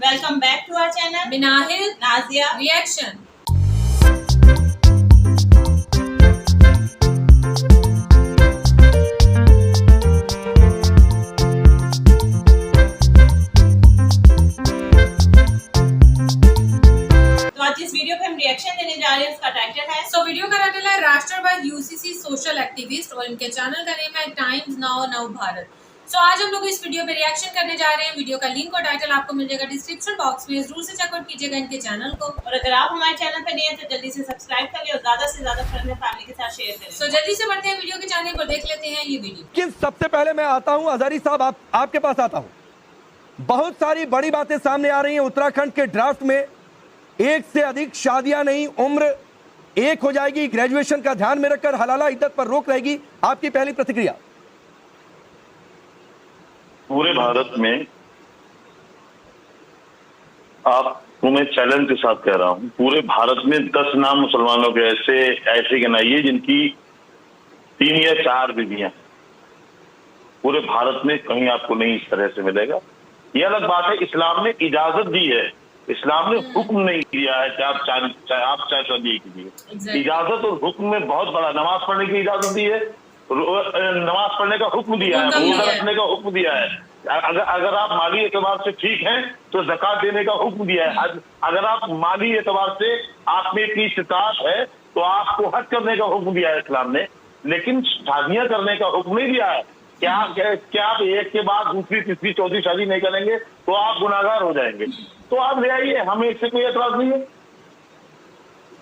Welcome back to our channel. Minahil Nazia Reaction. तो आज इस वीडियो पे हम रिएक्शन देने जा रहे हैं। उसका टाइटल है So वीडियो का टाइटल है राष्ट्रवाद यूसीसी सोशल एक्टिविस्ट और इनके चैनल का नेम है टाइम्स नाउ नव भारत। So आज हम लोग इस वीडियो पे रिएक्शन करने जा रहे हैं। वीडियो का लिंक और टाइटल आपको मिल जाएगा डिस्क्रिप्शन बॉक्स में, जरूर से चेकआउट कीजिएगा इनके चैनल को। और अगर आप हमारे चैनल पे नए हैं तो जल्दी से सब्सक्राइब कर ले और ज्यादा से ज्यादा फ्रेंड्स एंड फैमिली के साथ शेयर करें। So जल्दी से बढ़ते हैं वीडियो के चैनल पर, देख लेते हैं ये वीडियो। लेकिन सबसे पहले मैं आता हूं हजारी साहब, आपके पास आता हूं। बहुत सारी बड़ी बातें सामने आ रही हैं। उत्तराखंड के ड्राफ्ट में एक से अधिक शादियां नहीं, उम्र एक हो जाएगी। ग्रेजुएशन का ध्यान में रखकर हलाला इद्दत पर रोक रहेगी। आपकी पहली प्रतिक्रिया? पूरे भारत में आपको मैं चैलेंज के साथ कह रहा हूं, पूरे भारत में 10 नाम मुसलमानों के ऐसे गिनाइए जिनकी 3 या 4 बीवियां। पूरे भारत में कहीं आपको नहीं इस तरह से मिलेगा। यह अलग बात है, इस्लाम ने इजाजत दी है, इस्लाम ने हुक्म नहीं दिया है कि आप चाहे शादी कीजिए। इजाजत और हुक्म में बहुत बड़ा, नमाज पढ़ने की इजाजत दी है, नमाज पढ़ने का हुक्म दिया है, रोजा रखने का हुक्म दिया है। अगर आप माली एतबार से ठीक हैं तो ज़कात देने का हुक्म दिया है। अगर आप माली एतबार से आप में इतनी इस्तिताअत है तो आपको हज करने का हुक्म दिया है इस्लाम ने, लेकिन शादियां करने का हुक्म नहीं दिया है। क्या आप एक के बाद दूसरी तीसरी चौथी शादी नहीं करेंगे तो आप गुनाहगार हो जाएंगे। तो आप ले आइए, हमें इससे कोई एतराज नहीं है।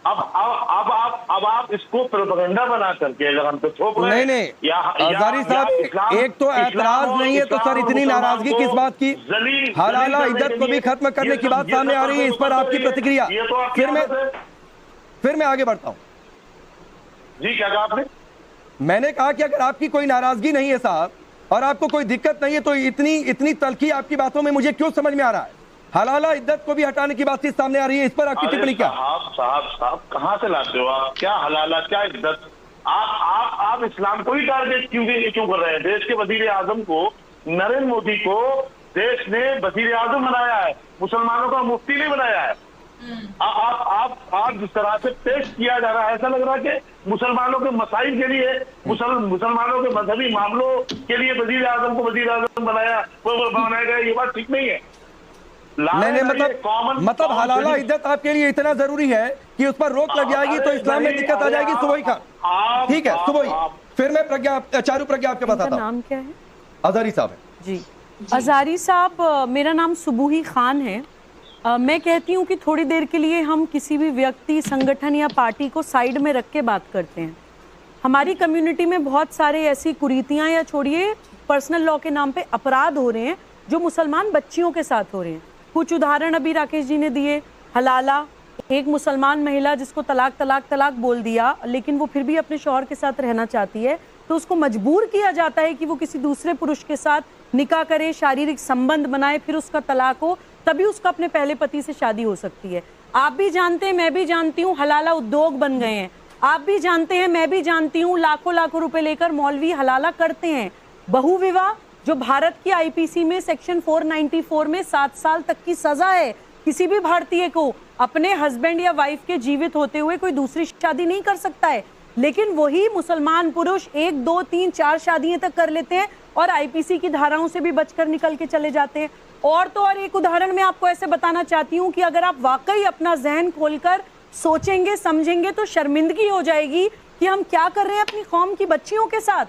अब आप इसको प्रोपेगेंडा बना करके अगर हम तो थोप रहे हैं। नहीं हजारी साहब, एक तो एतराज नहीं है तो सर इतनी नाराजगी किस बात की? हलाला इद्दत को भी खत्म करने की बात सामने आ रही है, इस पर आपकी प्रतिक्रिया? फिर मैं आगे बढ़ता हूं। जी क्या कहा आपने? मैंने कहा कि अगर आपकी कोई नाराजगी नहीं है साहब और आपको कोई दिक्कत नहीं है तो इतनी तलखी आपकी बातों में मुझे क्यों समझ में आ रहा है? हलाला इद्दत को भी हटाने की बात सामने आ रही है, इस पर आपकी टिप्पणी क्या? साहब कहां से लाते हो आप? क्या हलाला, क्या इद्दत? आप इस्लाम को ही टारगेट क्यों कर रहे हैं? देश के वजीर आजम को, नरेंद्र मोदी को देश ने वजीर आजम बनाया है, मुसलमानों का मुफ्ती नहीं बनाया है। आप जिस तरह से पेश किया जा रहा है, ऐसा लग रहा है कि मुसलमानों के मसाइल के लिए, मुसलमानों के मजहबी मामलों के लिए वजीर आजम को वजीर आजम बनाया गया। ये बात ठीक नहीं है। नहीं मतलब हलाला इद्दत आपके लिए इतना जरूरी है कि उस पर रोक लग जाएगी तो इस्लाम में दिक्कत आ जाएगी। सुबोई खान, ठीक है सुबोई, फिर मैं चारू प्रज्ञा आपके पास आता हूं। नाम क्या है? अजारी साहब है जी। अजारी साहब, मेरा नाम सुबूही खान है। मैं कहती हूँ कि थोड़ी देर के लिए हम किसी भी व्यक्ति, संगठन या पार्टी को साइड में रख के बात करते हैं। हमारी कम्युनिटी में बहुत सारे ऐसी कुरीतियां या छोड़िए पर्सनल लॉ के नाम पे अपराध हो रहे हैं जो मुसलमान बच्चियों के साथ हो रहे हैं। कुछ उदाहरण अभी राकेश जी ने दिए। हलाला, एक मुसलमान महिला जिसको तलाक बोल दिया, लेकिन वो फिर भी अपने शौहर के साथ रहना चाहती है तो उसको मजबूर किया जाता है कि वो किसी दूसरे पुरुष के साथ निकाह करे, शारीरिक संबंध बनाए, फिर उसका तलाक हो, तभी उसका अपने पहले पति से शादी हो सकती है। आप भी जानते हैं, मैं भी जानती हूँ, हलाला उद्योग बन गए हैं। आप भी जानते हैं, मैं भी जानती हूँ, लाखों रुपए लेकर मौलवी हलाला करते हैं। बहु विवाह, जो भारत की आईपीसी में सेक्शन 494 में 7 साल तक की सजा है। किसी भी भारतीय को अपने हस्बैंड या वाइफ के जीवित होते हुए कोई दूसरी शादी नहीं कर सकता है, लेकिन वही मुसलमान पुरुष 1, 2, 3, 4 शादियां तक कर लेते हैं और आईपीसी की धाराओं से भी बचकर निकल के चले जाते हैं। और तो और एक उदाहरण मैं आपको ऐसे बताना चाहती हूँ कि अगर आप वाकई अपना जहन खोलकर सोचेंगे, समझेंगे तो शर्मिंदगी हो जाएगी कि हम क्या कर रहे हैं अपनी कौम की बच्चियों के साथ।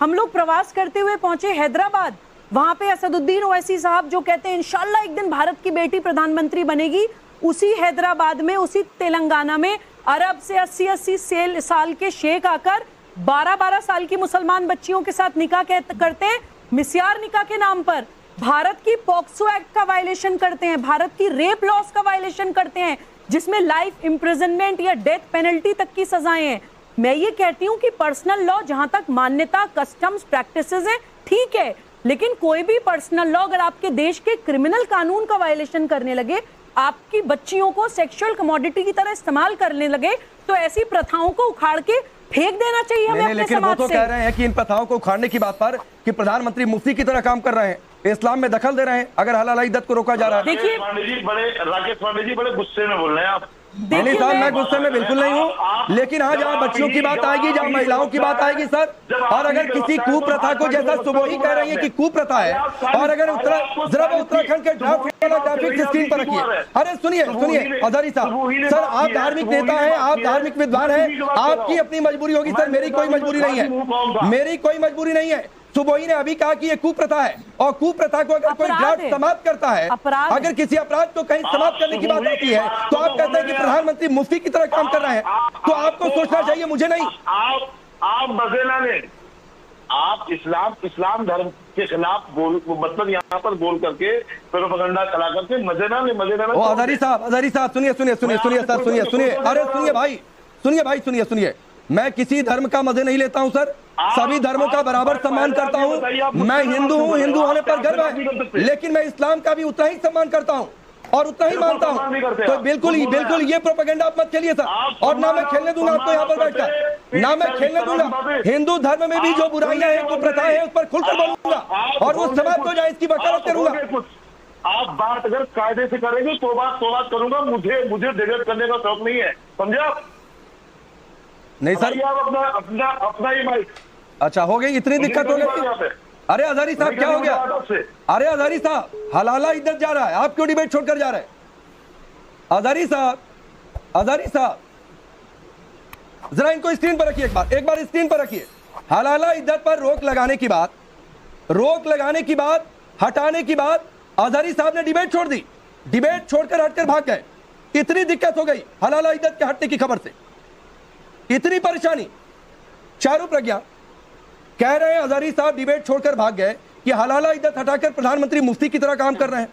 हम लोग प्रवास करते हुए पहुंचे हैदराबाद, वहां पे असदुद्दीन ओवैसी साहब जो कहते हैं इंशाल्लाह एक दिन भारत की बेटी प्रधानमंत्री बनेगी, उसी हैदराबाद में, उसी तेलंगाना में अरब से 80 साल के शेख आकर 12 साल की मुसलमान बच्चियों के साथ निकाह करते हैं, मिस्यार निकाह के नाम पर। भारत की पॉक्सो एक्ट का वायलेशन करते हैं, भारत की रेप लॉस का वायलेशन करते हैं, जिसमें लाइफ इम्प्रिजनमेंट या डेथ पेनल्टी तक की सजाएं हैं। मैं ये कहती हूँ कि पर्सनल लॉ जहां तक मान्यता, कस्टम्स, प्रैक्टिसेस हैं, ठीक है, लेकिन कोई भी पर्सनल लॉ अगर आपके देश के क्रिमिनल कानून का वायलेशन करने लगे, आपकी बच्चियों को सेक्सुअल कमोडिटी की तरह इस्तेमाल करने लगे, तो ऐसी प्रथाओं को उखाड़ के फेंक देना चाहिए हमें अपने लेकिन वो समाज तो से। कह रहे हैं कि इन प्रथाओं को उखाड़ने की बात पर कि प्रधानमंत्री मुफ्ती की तरह काम कर रहे हैं। इस्लाम में दखल दे रहे हैं अगर हलाला इद्दत को रोका जा रहा है। देखिए राकेश पांडे जी बड़े गुस्से में बोल रहे हैं आप। नहीं साहब, मैं गुस्से में बिल्कुल नहीं हूँ, लेकिन हाँ जहाँ बच्चियों की बात आएगी, जहाँ महिलाओं की बात आएगी सर, और अगर किसी कुप्रथा को, जैसा सुबोही कह रही है कि कुप्रथा है, और अगर जरा उत्तराखंड के ड्राफ्ट वाला ग्राफिक्स स्क्रीन पर रखिए। अरे सुनिए सुनिए अजहरी साहब, सर आप धार्मिक नेता हैं, आप धार्मिक विद्वान हैं, आपकी अपनी मजबूरी होगी सर, मेरी कोई मजबूरी नहीं है, मेरी कोई मजबूरी नहीं है। सुबोही ने अभी कहा कि ये कुप्रथा है, और कुप्रथा को अगर कोई ड्राफ्ट समाप्त करता है, अगर किसी अपराध को कहीं समाप्त करने की बात आती है, तो आप कहते हैं कि प्रधानमंत्री मुफ्ती की तरह काम कर रहे हैं, तो आपको सोचना चाहिए, मुझे नहीं। आप मजेना ने आप इस्लाम धर्म के खिलाफ बोल, मतलब यहाँ पर बोल करके प्रोपेगेंडा चला करके मजेना ने अजहरी साहब सुनिए सुनिए सुनिए सुनिए सर, सुनिए सुनिए, अरे सुनिए भाई सुनिए, मैं किसी धर्म का मजे नहीं लेता हूं सर, सभी धर्मों का बराबर सम्मान करता हूं। मैं हिंदू हूं, हिंदू होने पर गर्व है, लेकिन मैं इस्लाम का भी उतना ही सम्मान करता हूं और उतना ही मानता हूं। तो बिल्कुल ये प्रोपेगेंडा आप मत खेलिए सर, और ना मैं खेलने दूंगा आपको यहाँ पर बैठकर, ना मैं खेलने दूंगा। हिंदू धर्म में भी जो बुराइयां हैं, जो प्रथाएं हैं, उस पर खुलकर बोलूंगा और वो समाप्त हो जाए, इसकी वकालत करूंगा। आप बात अगर कायदे से करेंगे तो बात करूंगा, मुझे डिबेट करने का शौक नहीं है, समझे आप? नहीं सर, अपना ही माइक। अच्छा हो गई, इतनी दिक्कत हो गई। अरे अजहरी साहब क्या हो गया? अरे अजहरी साहब, हलाला इद्दत जा रहा है, आप क्यों डिबेट छोड़कर जा रहे हैं? अजहरी साहब जरा इनको स्क्रीन पर रखिए, एक बार स्क्रीन पर रखिए। हलाला इद्दत पर रोक लगाने की बात हटाने की बात अजहरी साहब ने डिबेट छोड़ दी, डिबेट छोड़कर हटकर भाग गए। इतनी दिक्कत हो गई हलाला इद्दत के हटने की खबर से, इतनी परेशानी। चारू प्रज्ञा कह रहे हैं अजहरी साहब डिबेट छोड़कर भाग गए कि हलाला इद्दत हटाकर प्रधानमंत्री मुफ्ती की तरह काम कर रहे हैं।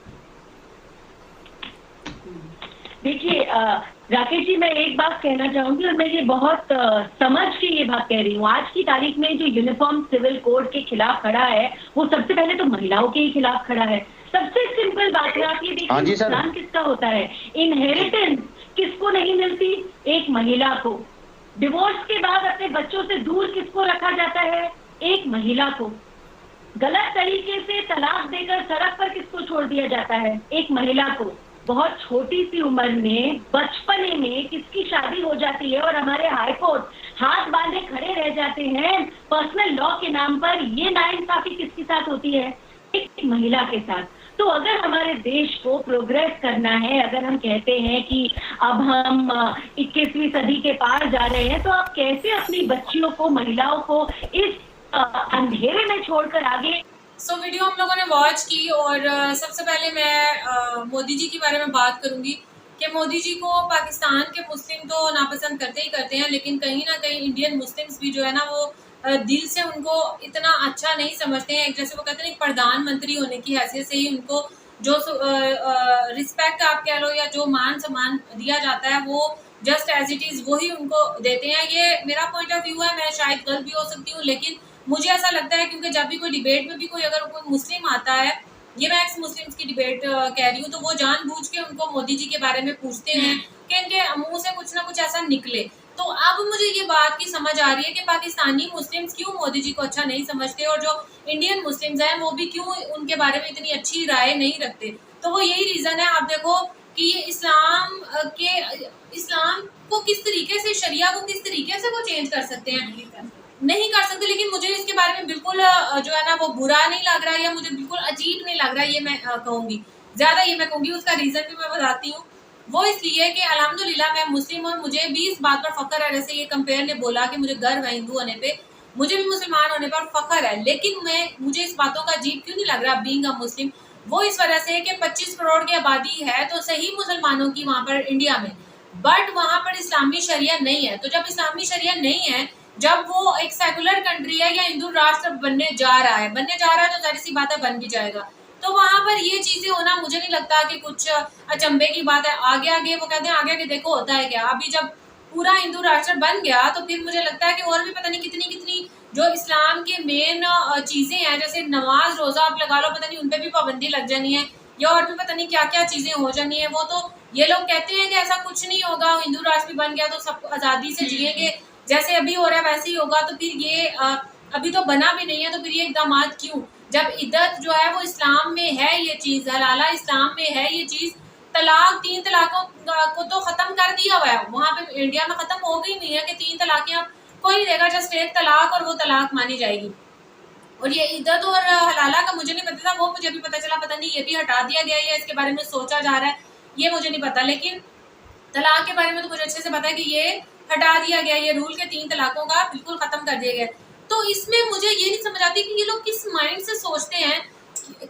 देखिए राकेश जी, मैं एक बात कहना चाहूंगी और मैं ये बहुत समझ के ये बात कह रही हूँ। आज की तारीख में जो यूनिफॉर्म सिविल कोड के खिलाफ खड़ा है, वो सबसे पहले तो महिलाओं के ही खिलाफ खड़ा है। सबसे सिंपल बात है, आप ये देखिए नुकसान किसका होता है। इनहेरिटेंस किसको नहीं मिलती? एक महिला को। डिवोर्स के बाद अपने बच्चों से दूर किसको रखा जाता है? एक महिला को। गलत तरीके से तलाक देकर सड़क पर किसको छोड़ दिया जाता है? एक महिला को। बहुत छोटी सी उम्र में, बचपने में किसकी शादी हो जाती है और हमारे हाईकोर्ट हाथ बांधे खड़े रह जाते हैं पर्सनल लॉ के नाम पर। ये नाइंसाफी किसके साथ होती है? एक महिला के साथ। तो अगर हमारे देश को प्रोग्रेस करना है, अगर हम कहते हैं कि अब हम 21वीं सदी के पार जा रहे हैं, तो आप कैसे अपनी बच्चियों को, महिलाओं को इस अंधेरे में छोड़कर आगे। वीडियो हम लोगों ने वॉच की और सबसे पहले मैं मोदी जी के बारे में बात करूंगी कि मोदी जी को पाकिस्तान के मुस्लिम तो नापसंद करते ही करते हैं, लेकिन कहीं ना कहीं इंडियन मुस्लिम्स भी जो है ना वो दिल से उनको इतना अच्छा नहीं समझते हैं। जैसे वो कहते हैं प्रधानमंत्री होने की हैसियत से ही उनको जो रिस्पेक्ट आप कह लो या जो मान सम्मान दिया जाता है वो जस्ट एज इट इज वही उनको देते हैं। ये मेरा पॉइंट ऑफ व्यू है, मैं शायद गलत भी हो सकती हूँ, लेकिन मुझे ऐसा लगता है क्योंकि जब भी कोई डिबेट में भी कोई अगर कोई मुस्लिम आता है, ये मैं एक्स मुस्लिम्स की डिबेट कह रही हूँ, तो वो जानबूझ के उनको मोदी जी के बारे में पूछते हैं कि इनके मुंह से कुछ ना कुछ ऐसा निकले। तो अब मुझे ये बात की समझ आ रही है कि पाकिस्तानी मुस्लिम्स क्यों मोदी जी को अच्छा नहीं समझते और जो इंडियन मुस्लिम्स हैं वो भी क्यों उनके बारे में इतनी अच्छी राय नहीं रखते। तो वो यही रीज़न है। आप देखो कि ये इस्लाम को किस तरीके से, शरिया को किस तरीके से वो चेंज कर सकते हैं, नहीं कर सकते। लेकिन मुझे इसके बारे में बिल्कुल जो है ना वो बुरा नहीं लग रहा है या मुझे बिल्कुल अजीब नहीं लग रहा है, ये मैं कहूँगी। ज़्यादा ये मैं कहूँगी, उसका रीज़न भी मैं बताती हूँ। वो इसलिए कि अल्हम्दुलिल्लाह मैं मुस्लिम और मुझे भी इस बात पर फ़ख्र है। जैसे ये कंपेयर ने बोला कि मुझे गर्व है हिंदू होने पे, मुझे भी मुसलमान होने पर फ़ख्र है, लेकिन मुझे इस बातों का अजीब क्यों नहीं लग रहा बीइंग अ मुस्लिम? वो इस वजह से कि 25 करोड़ की आबादी है तो सही मुसलमानों की वहाँ पर इंडिया में, बट वहाँ पर इस्लामी शरिया नहीं है। तो जब इस्लामी शरिया नहीं है, जब वो एक सेकुलर कंट्री है या हिंदू राष्ट्र बनने जा रहा है तो जाहिर सी बात है बन भी जाएगा। तो वहाँ पर ये चीज़ें होना मुझे नहीं लगता कि कुछ अचंभे की बात है। आगे वो कहते हैं आगे देखो होता है क्या। अभी जब पूरा हिंदू राष्ट्र बन गया तो फिर मुझे लगता है कि और भी पता नहीं कितनी जो इस्लाम के मेन चीज़ें हैं, जैसे नमाज रोज़ा आप लगा लो, पता नहीं उन पर भी पाबंदी लग जानी है या और भी पता नहीं क्या क्या चीज़ें हो जानी है। वो तो ये लोग कहते हैं कि ऐसा कुछ नहीं होगा, हिंदू राष्ट्र भी बन गया तो सब आज़ादी से जिएंगे, जैसे अभी हो रहा है वैसे ही होगा। तो फिर ये अभी तो बना भी नहीं है, तो फिर ये इकदाम क्यों? जब इद्दत जो है वो इस्लाम में है, ये चीज़ हलाला इस्लाम में है ये चीज़। तलाक 3 तलाकों को तो ख़त्म कर दिया हुआ है, वहाँ पे इंडिया में ख़त्म हो गई नहीं है कि 3 तलाक़ें अब कोई नहीं देगा, जस्ट एक तलाक और वो तलाक मानी जाएगी। और ये इद्दत और हलाला का मुझे नहीं पता था, वो मुझे भी पता चला, पता नहीं ये भी हटा दिया गया है, इसके बारे में सोचा जा रहा है, ये मुझे नहीं पता। लेकिन तलाक के बारे में तो मुझे अच्छे से पता है कि ये हटा दिया गया, ये रूल के 3 तलाकों का बिल्कुल ख़त्म कर दिया गया। तो इसमें मुझे ये नहीं समझ आती कि ये लोग किस माइंड से सोचते हैं,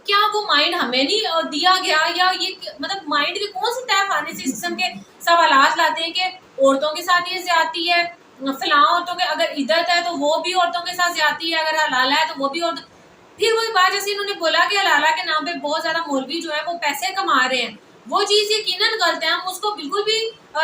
क्या वो माइंड हमें नहीं दिया गया, या ये मतलब माइंड के कौन सी तय खाने से इस किस्म के सवालात लाते हैं कि औरतों के साथ ये ज्यादती है, फलां औरतों के अगर इद्दत है तो वो भी औरतों के साथ ज्यादती है, अगर हलाला है तो वो भी औरत। फिर वही बात जैसे इन्होंने बोला कि हलाला के नाम पे बहुत ज्यादा मौलवी जो है वो पैसे कमा रहे हैं, वो चीज़ यकीनन गलत है, हम उसको बिल्कुल भी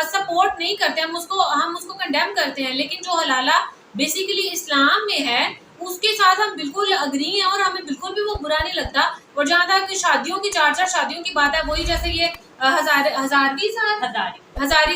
सपोर्ट नहीं करते, हम उसको कंडेम करते हैं। लेकिन जो हलाला बेसिकली इस्लाम में है उसके साथ हम बिल्कुल अग्री हैं और हमें बिल्कुल भी वो बुरा नहीं लगता। और जहाँ तक शादियों की 4-4 शादियों की बात है, वही जैसे ये हजारी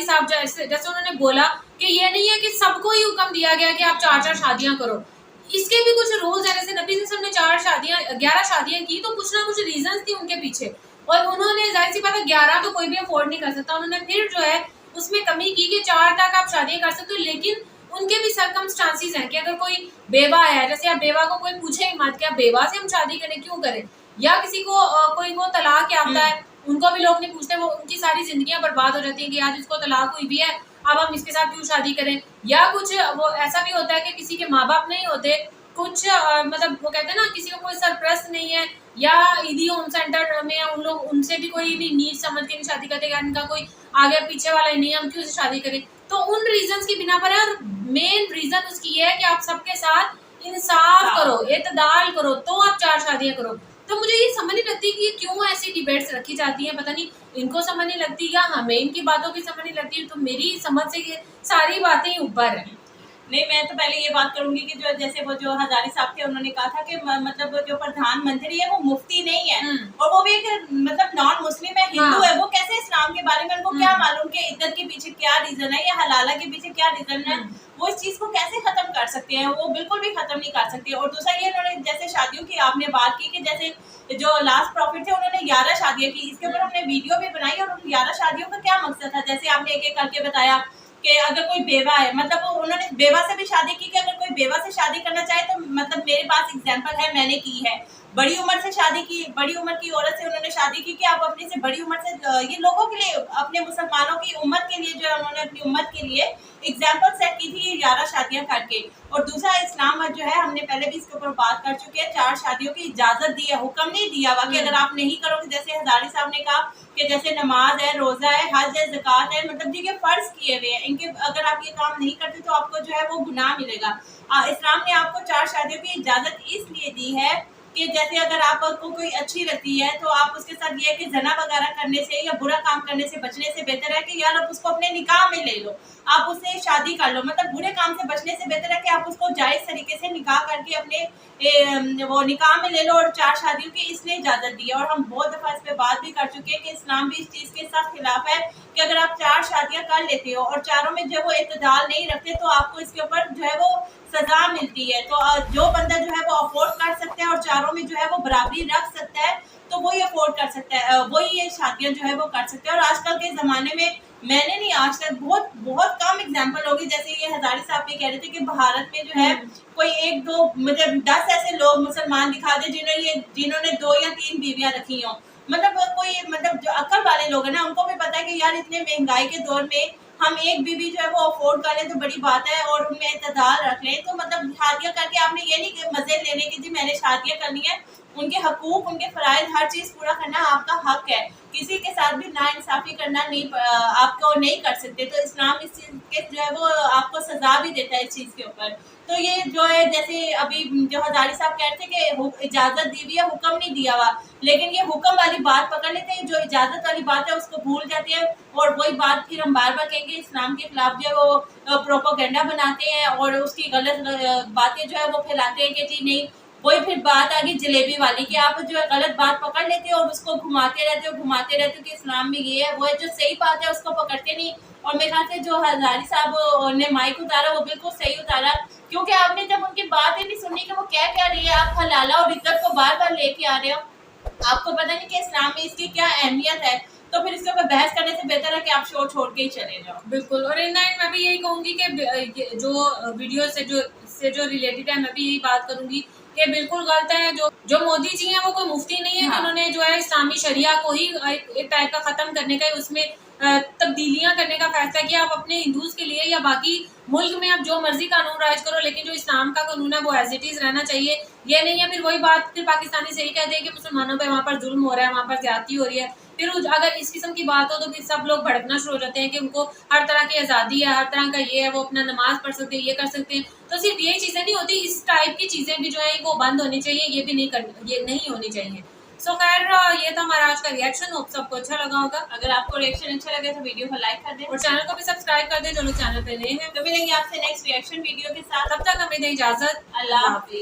साहब जैसे उन्होंने बोला कि ये नहीं है कि सबको ही हुक्म दिया गया कि आप 4-4 शादियां करो, इसके भी कुछ रूल्स हैं। जैसे नबी सल्लल्लाहु अलैहि वसल्लम ने 11 शादियां की तो कुछ ना कुछ रीजंस थी उनके पीछे, और उन्होंने जाहिर सी बात है 11 तो कोई भी अफोर्ड नहीं कर सकता, उन्होंने फिर जो है उसमें कमी की कि 4 तक आप शादियां कर सकते हो। लेकिन उनके भी सर्कमस्टांसिस हैं कि अगर कोई बेवा है, जैसे आप बेवा को कोई पूछे ही मत कि आप बेवा से हम शादी करें, क्यों करें, या किसी को कोई वो तलाक याफ्ता है उनको भी लोग नहीं पूछते, वो उनकी सारी जिंदगियां बर्बाद हो जाती हैं कि यार इसको तलाक हुई भी है अब हम इसके साथ क्यों शादी करें। या कुछ वो ऐसा भी होता है कि किसी के माँ बाप नहीं होते, कुछ मतलब वो कहते हैं ना किसी को कोई सरप्रेस्ट नहीं है, या ईदी होम सेंटर में उन लोग उनसे भी कोई भी नीड समझ के नहीं शादी करते, या इनका कोई आगे पीछे वाला ही नहीं है, हम क्यों से शादी करें। तो उन रीजंस की बिना पर है, और मेन रीजन उसकी ये है कि आप सबके साथ इंसाफ करो, एतदाल करो, तो आप 4 शादियां करो। तो मुझे ये समझ नहीं लगती कि क्यों ऐसी डिबेट्स रखी जाती हैं, पता नहीं इनको समझ नहीं लगती या हमें इनकी बातों की समझ नहीं लगती। तो मेरी समझ से ये सारी बातें ही ऊपर हैं। नहीं, मैं तो पहले ये बात करूंगी कि जो जैसे वो जो हजारी साहब थे उन्होंने कहा था कि मतलब जो प्रधानमंत्री है वो मुफ्ती नहीं है, और वो भी एक मतलब नॉन मुस्लिम है, हिंदू है, वो कैसे इस्लाम के बारे में उनको क्या मालूम कि इद्दत के पीछे क्या रीजन है या हलाला के पीछे क्या रीजन है, वो इस चीज को कैसे खत्म कर सकते हैं, वो बिल्कुल भी खत्म नहीं कर सकते। और दूसरा ये उन्होंने जैसे शादियों की आपने बात की कि जैसे जो लास्ट प्रॉफिट थे उन्होंने 11 शादियां की, इसके ऊपर हमने वीडियो भी बनाई, और उन 11 शादियों का क्या मकसद था, जैसे आपने एक एक करके बताया कि अगर कोई बेवा है, मतलब उन्होंने बेवा से भी शादी की कि अगर कोई बेवा से शादी करना चाहे तो मतलब मेरे पास एग्जांपल है, मैंने की है, बड़ी उम्र से शादी की, बड़ी उम्र की औरत से उन्होंने शादी की कि आप अपने से बड़ी उम्र से ये लोगों के लिए, अपने मुसलमानों की उम्मत के लिए जो है उन्होंने अपनी उम्मत के लिए एग्जाम्पल सेट की थी 11 शादियां करके। और दूसरा इस्लाम जो है हमने पहले भी इसके ऊपर बात कर चुके हैं, 4 शादियों की इजाजत दी है, हुक्म नहीं दिया हुआ कि अगर आप नहीं करोगे, जैसे हजारी साहब ने कहा कि जैसे नमाज है, रोजा है, हज है, ज़कात है, मतलब ये फर्ज किए हुए हैं, इनके अगर आप ये काम नहीं करते तो आपको जो है वो गुनाह मिलेगा। इस्लाम ने आपको 4 शादियों की इजाजत इसलिए दी है कि जैसे अगर आपको कोई अच्छी लगती है तो आप उसके साथ ये है कि जना वगैरह करने से या बुरा काम करने से बचने से बेहतर है कि यार आप उसको अपने निकाह में ले लो, आप उससे शादी कर लो, मतलब बुरे काम से बचने से बेहतर है कि आप उसको जायज़ तरीके से निकाह करके अपने वो निकाह में ले लो। और 4 शादियों की इसलिए इजाज़त दी है, और हम बहुत दफ़ा इस पर बात भी कर चुके हैं कि इस्लाम भी इस चीज़ के साथ खिलाफ है कि अगर आप 4 शादियाँ कर लेते हो और चारों में जो वो इत्तेदाल नहीं रखते तो आपको इसके ऊपर जो है वो सजा मिलती है। तो जो बंदा जो है वो अफोर्ड कर सकता है और चारों में जो है वो बराबरी रख सकता है तो वही अफोर्ड कर सकता है, वही ये शादियां जो है वो कर सकते हैं। और आजकल के ज़माने में मैंने नहीं, आज तक बहुत कम एग्जांपल होगी, जैसे ये हजारी साहब भी कह रहे थे कि भारत में जो है कोई 1-2 मतलब 10 ऐसे लोग मुसलमान दिखा दे जिन्होंने 2 या 3 बीवियां रखी हों, मतलब कोई मतलब जो अक्ल वाले लोग हैं ना उनको भी पता है कि यार इतने महंगाई के दौर में हम एक बीवी जो है वो अफोर्ड कर लें तो बड़ी बात है और उनमें इत्तेदाल रख लें। तो मतलब शादियां करके आपने ये नहीं कि मजे लेने की जी मैंने शादियां करनी है, उनके हकूक, उनके फ़राइज़, हर चीज़ पूरा करना आपका हक है, किसी के साथ भी नाइंसाफ़ी करना नहीं आपको नहीं कर सकते। तो इस्लाम इस चीज़ के जो है वो आपको सज़ा भी देता है इस चीज़ के ऊपर। तो ये जो है जैसे अभी जो हजारी साहब कह रहे थे कि इजाज़त दी हुई है, हुक्म नहीं दिया हुआ, लेकिन ये हुक्म वाली बात पकड़ लेते हैं, जो इजाज़त वाली बात है उसको भूल जाते हैं और वही बात फिर हम बार बार कहेंगे इस्लाम के खिलाफ जो है वो प्रोपोगेंडा बनाते हैं और उसकी गलत बातें जो है वो फैलाते हैं कि जी नहीं वही फिर बात आ गई जलेबी वाली कि आप जो है गलत बात पकड़ लेते हो और उसको घुमाते रहते हो कि इस्लाम में ये है वो है, जो सही बात है उसको पकड़ते नहीं। और मेरे ख्याल से जो हजारी साहब ने माइक उतारा वो बिल्कुल सही उतारा, क्योंकि आपने जब उनकी बात ही नहीं सुनी कि वो क्या रही है, आप हलाला और इज्जत को बार बार लेके आ रहे हो, आपको पता नहीं कि इस्लाम में इसकी क्या अहमियत है, तो फिर इसके ऊपर बहस करने से बेहतर है कि आप शो छोड़ के ही चले जाओ। बिल्कुल। और इन एंड मैं भी यही कहूंगी कि जो वीडियो से जो रिलेटेड है, मैं भी यही बात करूंगी कि बिल्कुल गलत है। जो मोदी जी हैं वो कोई मुफ्ती नहीं है, हाँ। जिन्होंने जो है इस्लामी शरिया को ही एक टाइप का खत्म करने का, उसमें तब्दीलियां करने का फैसला किया। आप अपने हिंदूज के लिए या बाकी मुल्क में आप जो मर्जी कानून राइज करो, लेकिन जो इस्लाम का कानून है वो एज इट इज रहना चाहिए। ये नहीं है फिर वही बात फिर पाकिस्तानी से ही कहते हैं कि मुसलमानों पे वहाँ पर जुल्म हो रहा है, वहाँ पर ज्यादती हो रही है। फिर अगर इस किस्म की बात हो तो फिर सब लोग भड़कना शुरू हो जाते हैं कि उनको हर तरह की आज़ादी है, हर तरह का ये है, वो अपना नमाज पढ़ सकते हैं, ये कर सकते हैं। तो सिर्फ यही चीज़ें नहीं होती, इस टाइप की चीज़ें भी जो है वो बंद होनी चाहिए, ये नहीं होनी चाहिए। सो खैर ये था हमारा आज का रिएक्शन। होप सबको अच्छा लगा होगा। अगर आपको रिएक्शन अच्छा लगे तो वीडियो को लाइक कर दें और चैनल को भी सब्सक्राइब कर दें जो लोग चैनल पे नए हैं। तो मिलेंगे आपसे नेक्स्ट रिएक्शन वीडियो के साथ, तब तक हमें दें इजाजत। अल्लाह हाफिज।